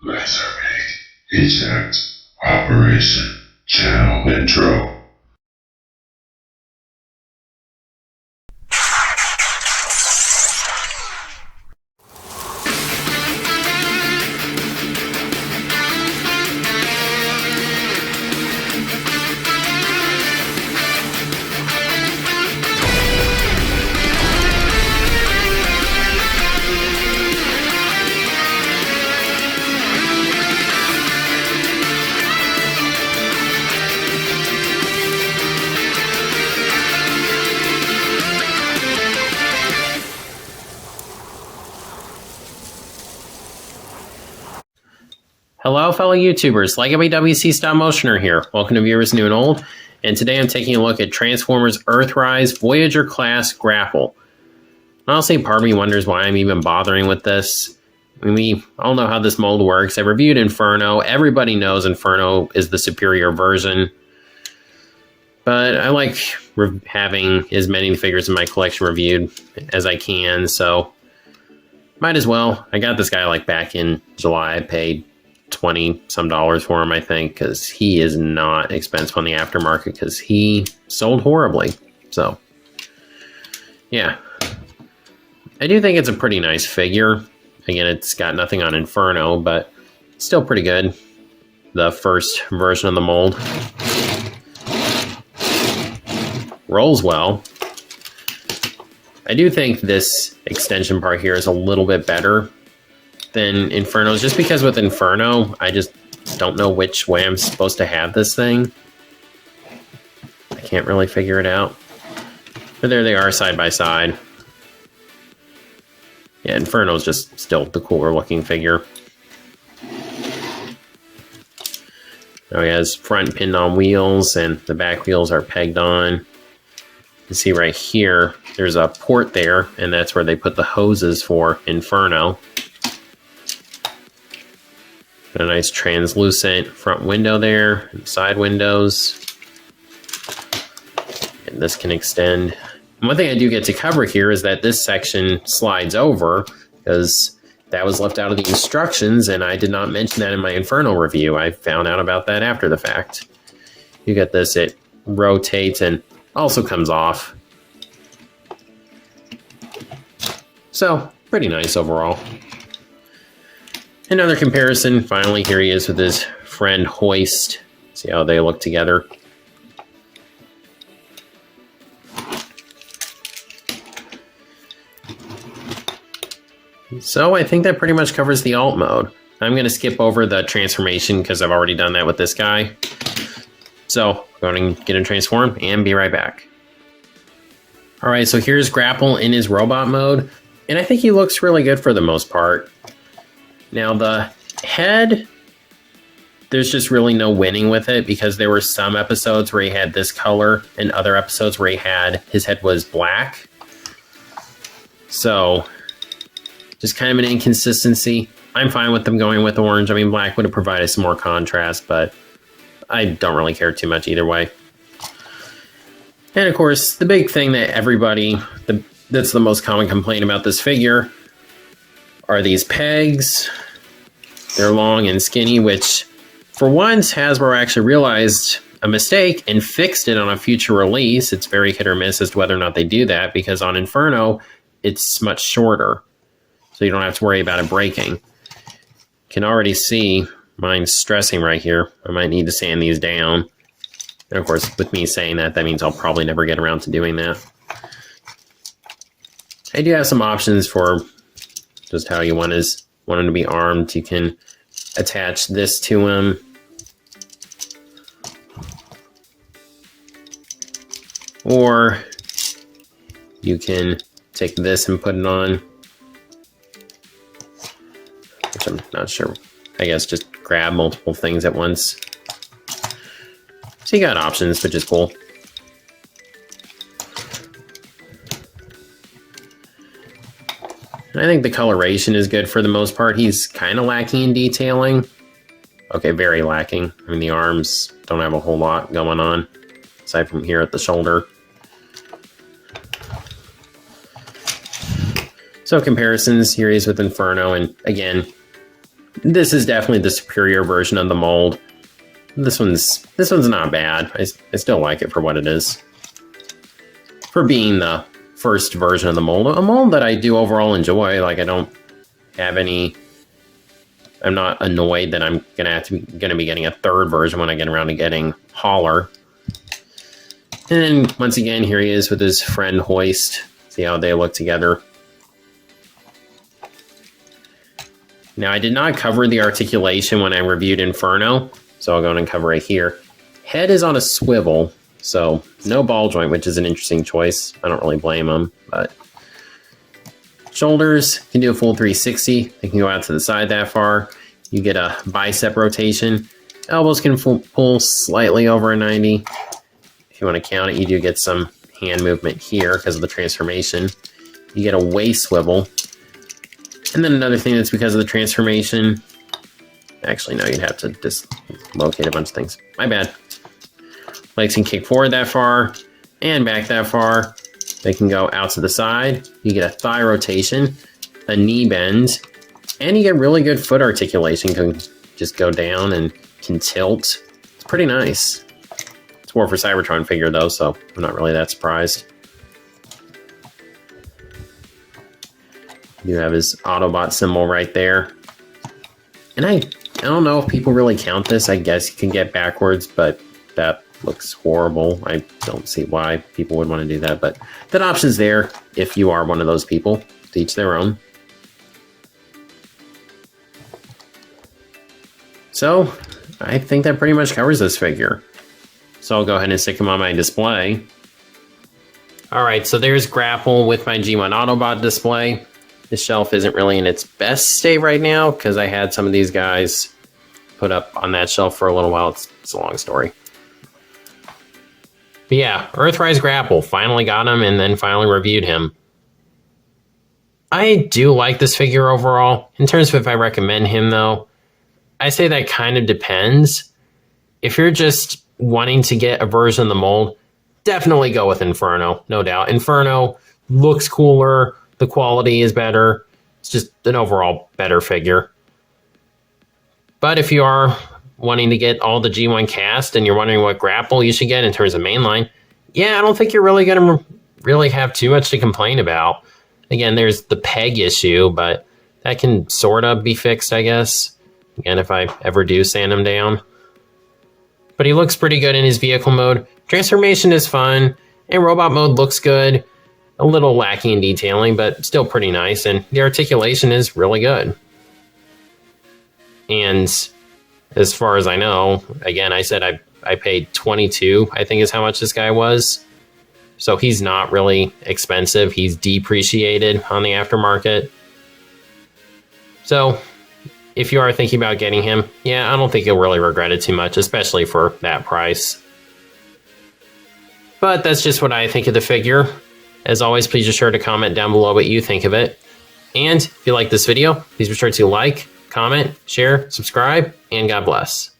Lasermate, eject, operation, channel intro. Hello, fellow YouTubers. Like WfC Stop Motioner here. Welcome to viewers new and old. And today I'm taking a look at Transformers Earthrise Voyager class Grapple. Honestly, part of me wonders why I'm even bothering with this. I mean, we all know how this mold works. I reviewed Inferno. Everybody knows Inferno is the superior version. But I like having as many figures in my collection reviewed as I can, so might as well. I got this guy like back in July. I paid $20 some for him, I think, because he is not expensive on the aftermarket because he sold horribly. So yeah, I do think it's a pretty nice figure. Again, it's got nothing on Inferno, but still pretty good. The first version of the mold rolls well. I do think this extension part here is a little bit better than Inferno's, just because with Inferno, I just don't know which way I'm supposed to have this thing. I can't really figure it out. But there they are side by side. Yeah, Inferno's just still the cooler looking figure. Now he has front pinned on wheels and the back wheels are pegged on. You can see right here, there's a port there, and that's where they put the hoses for Inferno. A nice translucent front window there, and side windows. And this can extend. And one thing I do get to cover here is that this section slides over, because that was left out of the instructions, and I did not mention that in my Inferno review. I found out about that after the fact. You get this, it rotates and also comes off. So, pretty nice overall. Another comparison, finally, here he is with his friend Hoist. See how they look together. So I think that pretty much covers the alt mode. I'm going to skip over the transformation because I've already done that with this guy. So, going to get him transformed and be right back. Alright, so here's Grapple in his robot mode. And I think he looks really good for the most part. Now the head, there's just really no winning with it because there were some episodes where he had this color and other episodes where his head was black. So, just kind of an inconsistency. I'm fine with them going with orange. I mean, black would have provided some more contrast, but I don't really care too much either way. And of course, the big thing that that's the most common complaint about this figure are these pegs. They're long and skinny, which for once Hasbro actually realized a mistake and fixed it on a future release. It's very hit or miss as to whether or not they do that, because on Inferno, it's much shorter. So you don't have to worry about it breaking. You can already see mine's stressing right here. I might need to sand these down. And of course, with me saying that, that means I'll probably never get around to doing that. I do have some options for just how you want him to be armed. You can attach this to him. Or you can take this and put it on. Which I'm not sure. I guess just grab multiple things at once. So you got options, which is cool. I think the coloration is good for the most part. He's kind of lacking in detailing. Okay, very lacking. I mean, the arms don't have a whole lot going on, aside from here at the shoulder. So comparisons, here he is with Inferno, and again, This is definitely the superior version of the mold. This one's not bad. I still like it for what it is. For being the first version of the mold. A mold that I do overall enjoy. Like, I don't have any... I'm not annoyed that I'm gonna be getting a third version when I get around to getting Hauler. And then, once again, here he is with his friend Hoist. See how they look together. Now, I did not cover the articulation when I reviewed Inferno, so I'll go and cover it here. Head is on a swivel, so no ball joint, which is an interesting choice. I don't really blame him, but... Shoulders can do a full 360. They can go out to the side that far. You get a bicep rotation. Elbows can pull slightly over a 90. If you want to count it, you do get some hand movement here because of the transformation. You get a waist swivel. And then another thing that's because of the transformation... Actually, no, you'd have to dislocate a bunch of things. My bad. Legs can kick forward that far and back that far. They can go out to the side. You get a thigh rotation, a knee bend, and you get really good foot articulation. You can just go down and can tilt. It's pretty nice. It's more for Cybertron figure though, so I'm not really that surprised. You have his Autobot symbol right there. And I don't know if people really count this. I guess you can get backwards, but that looks horrible. I don't see why people would want to do that, but that option's there if you are one of those people. To each their own. So, I think that pretty much covers this figure. So I'll go ahead and stick him on my display. Alright, so there's Grapple with my G1 Autobot display. This shelf isn't really in its best state right now because I had some of these guys put up on that shelf for a little while. It's a long story. But yeah, Earthrise Grapple, finally got him and then finally reviewed him. I do like this figure overall. In terms of if I recommend him though, I say that kind of depends. If you're just wanting to get a version of the mold, definitely go with Inferno, no doubt. Inferno looks cooler, the quality is better, it's just an overall better figure. But if you are wanting to get all the G1 cast and you're wondering what Grapple you should get in terms of mainline, yeah, I don't think you're really going to really have too much to complain about. Again, there's the peg issue, but that can sort of be fixed, I guess. Again, if I ever do sand him down. But he looks pretty good in his vehicle mode. Transformation is fun, and robot mode looks good. A little lacking in detailing, but still pretty nice, and the articulation is really good. And as far as I know, again, I said I paid $22, I think is how much this guy was. So he's not really expensive. He's depreciated on the aftermarket. So if you are thinking about getting him, yeah, I don't think you'll really regret it too much, especially for that price. But that's just what I think of the figure. As always, please be sure to comment down below what you think of it. And if you like this video, please be sure to like, comment, share, subscribe, and God bless.